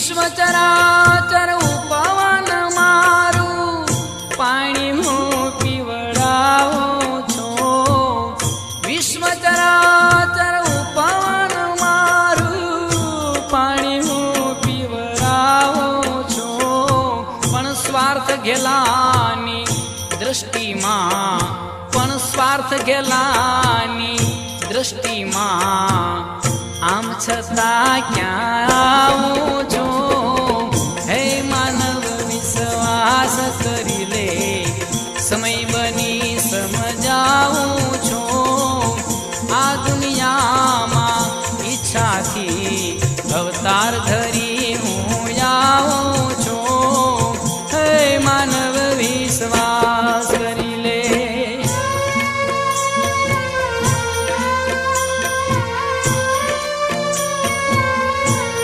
વિશ્વ ચરાચર ઉપવન મારું પાણી હું પીવડાવું છું. વિશ્વ ચરાચર ઉપવન મારું પાણી હું પીવડાવું છું. પણ સ્વાર્થ ગેલાની દ્રષ્ટિમાં, પણ સ્વાર્થ ગેલાની દ્રષ્ટિમાં આમ છતાં ક્યાં આવું છું. હે માનવ વિશ્વાસ કરી લે, સમય બની સમજાવું છું. આ દુનિયામાં ઈચ્છાથી અવતાર ધરી